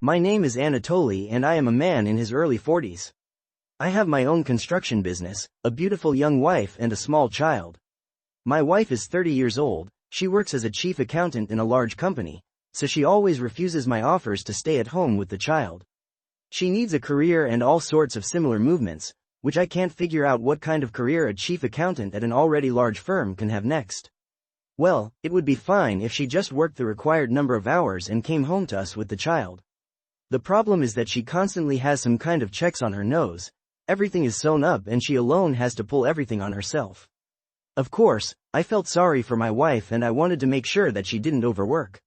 My name is Anatoly and I am a man in his early 40s. I have my own construction business, a beautiful young wife and a small child. My wife is 30 years old, she works as a chief accountant in a large company, so she always refuses my offers to stay at home with the child. She needs a career and all sorts of similar movements, which I can't figure out what kind of career a chief accountant at an already large firm can have next. Well, it would be fine if she just worked the required number of hours and came home to us with the child. The problem is that she constantly has some kind of checks on her nose, everything is sewn up and she alone has to pull everything on herself. Of course, I felt sorry for my wife and I wanted to make sure that she didn't overwork.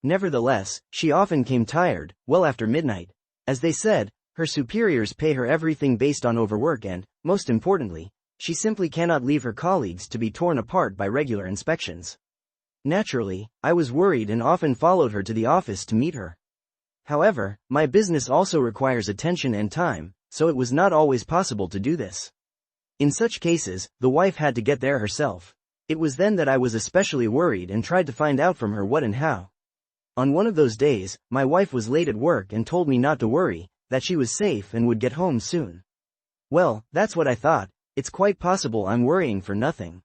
Nevertheless, she often came tired, well after midnight. As they said, her superiors pay her everything based on overwork and, most importantly, she simply cannot leave her colleagues to be torn apart by regular inspections. Naturally, I was worried and often followed her to the office to meet her. However, my business also requires attention and time, so it was not always possible to do this. In such cases, the wife had to get there herself. It was then that I was especially worried and tried to find out from her what and how. On one of those days, my wife was late at work and told me not to worry, that she was safe and would get home soon. Well, that's what I thought, it's quite possible I'm worrying for nothing.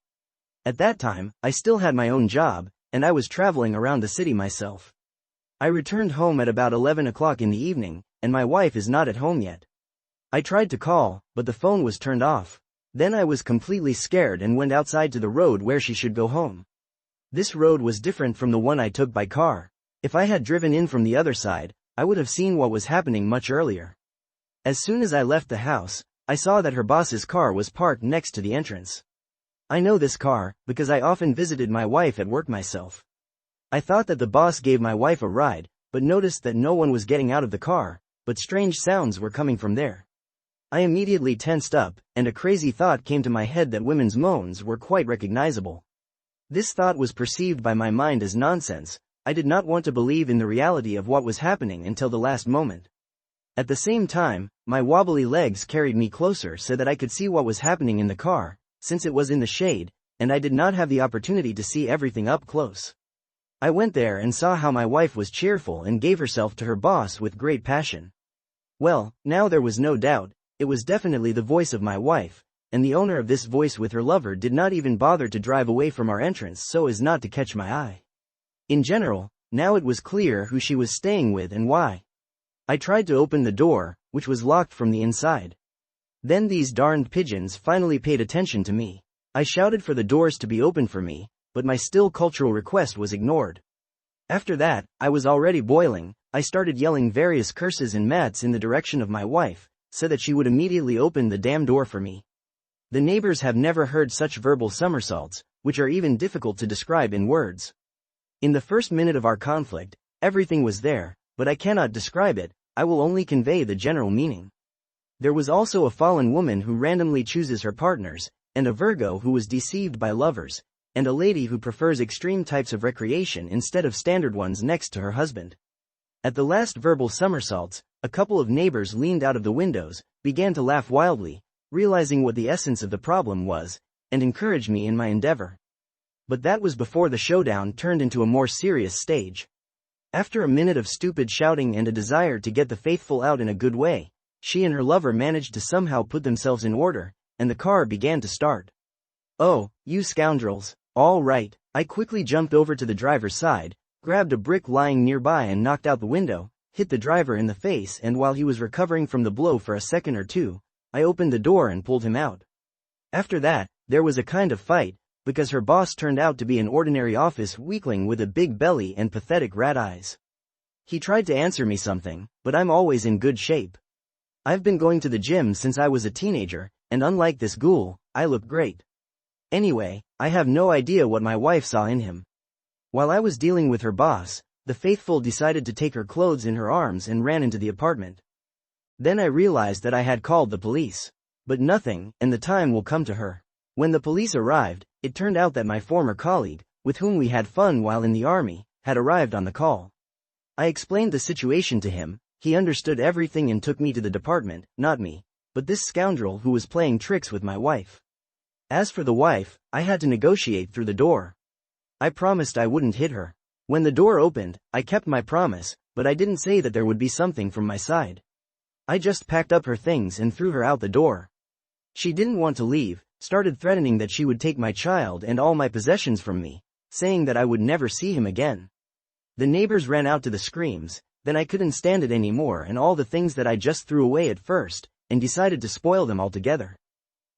At that time, I still had my own job, and I was traveling around the city myself. I returned home at about 11 o'clock in the evening, and my wife is not at home yet. I tried to call, but the phone was turned off. Then I was completely scared and went outside to the road where she should go home. This road was different from the one I took by car. If I had driven in from the other side, I would have seen what was happening much earlier. As soon as I left the house, I saw that her boss's car was parked next to the entrance. I know this car, because I often visited my wife at work myself. I thought that the boss gave my wife a ride, but noticed that no one was getting out of the car, but strange sounds were coming from there. I immediately tensed up, and a crazy thought came to my head that women's moans were quite recognizable. This thought was perceived by my mind as nonsense. I did not want to believe in the reality of what was happening until the last moment. At the same time, my wobbly legs carried me closer so that I could see what was happening in the car, since it was in the shade, and I did not have the opportunity to see everything up close. I went there and saw how my wife was cheerful and gave herself to her boss with great passion. Well, now there was no doubt, it was definitely the voice of my wife, and the owner of this voice with her lover did not even bother to drive away from our entrance so as not to catch my eye. In general, now it was clear who she was staying with and why. I tried to open the door, which was locked from the inside. Then these darned pigeons finally paid attention to me. I shouted for the doors to be opened for me, but my still cultural request was ignored. After that, I was already boiling. I started yelling various curses and mats in the direction of my wife, so that she would immediately open the damn door for me. The neighbors have never heard such verbal somersaults, which are even difficult to describe in words. In the first minute of our conflict, everything was there, but I cannot describe it, I will only convey the general meaning. There was also a fallen woman who randomly chooses her partners, and a Virgo who was deceived by lovers, and a lady who prefers extreme types of recreation instead of standard ones next to her husband. At the last verbal somersaults, a couple of neighbors leaned out of the windows, began to laugh wildly, realizing what the essence of the problem was, and encouraged me in my endeavor. But that was before the showdown turned into a more serious stage. After a minute of stupid shouting and a desire to get the faithful out in a good way, she and her lover managed to somehow put themselves in order, and the car began to start. Oh, you scoundrels, all right, I quickly jumped over to the driver's side, grabbed a brick lying nearby and knocked out the window, hit the driver in the face, and while he was recovering from the blow for a second or two, I opened the door and pulled him out. After that, there was a kind of fight, because her boss turned out to be an ordinary office weakling with a big belly and pathetic rat eyes. He tried to answer me something, but I'm always in good shape. I've been going to the gym since I was a teenager, and unlike this ghoul, I look great. Anyway, I have no idea what my wife saw in him. While I was dealing with her boss, the faithful decided to take her clothes in her arms and ran into the apartment. Then I realized that I had called the police. But nothing, and the time will come to her. When the police arrived, it turned out that my former colleague, with whom we had fun while in the army, had arrived on the call. I explained the situation to him, he understood everything and took me to the department, not me, but this scoundrel who was playing tricks with my wife. As for the wife, I had to negotiate through the door. I promised I wouldn't hit her. When the door opened, I kept my promise, but I didn't say that there would be something from my side. I just packed up her things and threw her out the door. She didn't want to leave, started threatening that she would take my child and all my possessions from me, saying that I would never see him again. The neighbors ran out to the screams, then I couldn't stand it anymore and all the things that I just threw away at first, and decided to spoil them altogether.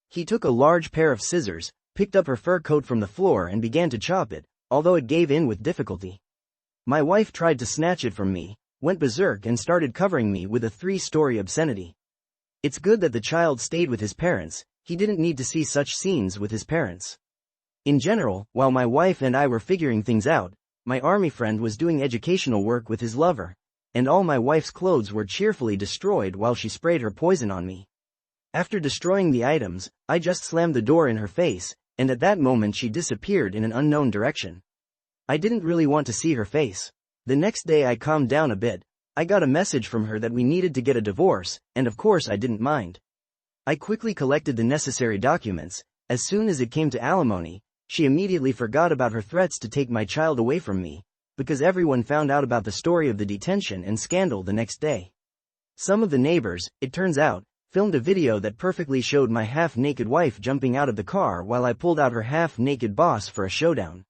He took a large pair of scissors, picked up her fur coat from the floor and began to chop it, although it gave in with difficulty. My wife tried to snatch it from me, went berserk and started covering me with a 3-story obscenity. It's good that the child stayed with his parents, he didn't need to see such scenes with his parents. In general, while my wife and I were figuring things out, my army friend was doing educational work with his lover, and all my wife's clothes were cheerfully destroyed while she sprayed her poison on me. After destroying the items, I just slammed the door in her face, and at that moment she disappeared in an unknown direction. I didn't really want to see her face. The next day I calmed down a bit. I got a message from her that we needed to get a divorce, and of course I didn't mind. I quickly collected the necessary documents. As soon as it came to alimony, she immediately forgot about her threats to take my child away from me, because everyone found out about the story of the detention and scandal the next day. Some of the neighbors, it turns out, filmed a video that perfectly showed my half-naked wife jumping out of the car while I pulled out her half-naked boss for a showdown.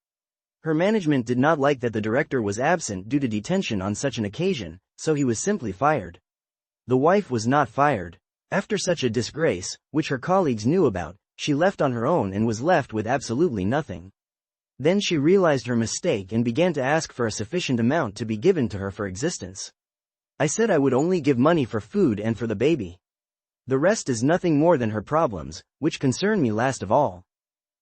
Her management did not like that the director was absent due to detention on such an occasion, so he was simply fired. The wife was not fired. After such a disgrace, which her colleagues knew about, she left on her own and was left with absolutely nothing. Then she realized her mistake and began to ask for a sufficient amount to be given to her for existence. I said I would only give money for food and for the baby. The rest is nothing more than her problems, which concern me last of all.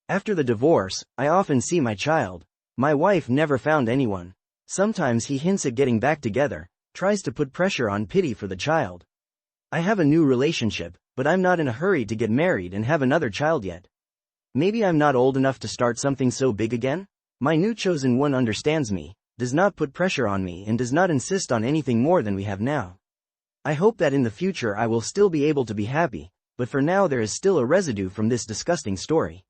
After the divorce, I often see my child. My wife never found anyone. Sometimes he hints at getting back together, tries to put pressure on pity for the child. I have a new relationship, but I'm not in a hurry to get married and have another child yet. Maybe I'm not old enough to start something so big again? My new chosen one understands me, does not put pressure on me and does not insist on anything more than we have now. I hope that in the future I will still be able to be happy, but for now there is still a residue from this disgusting story.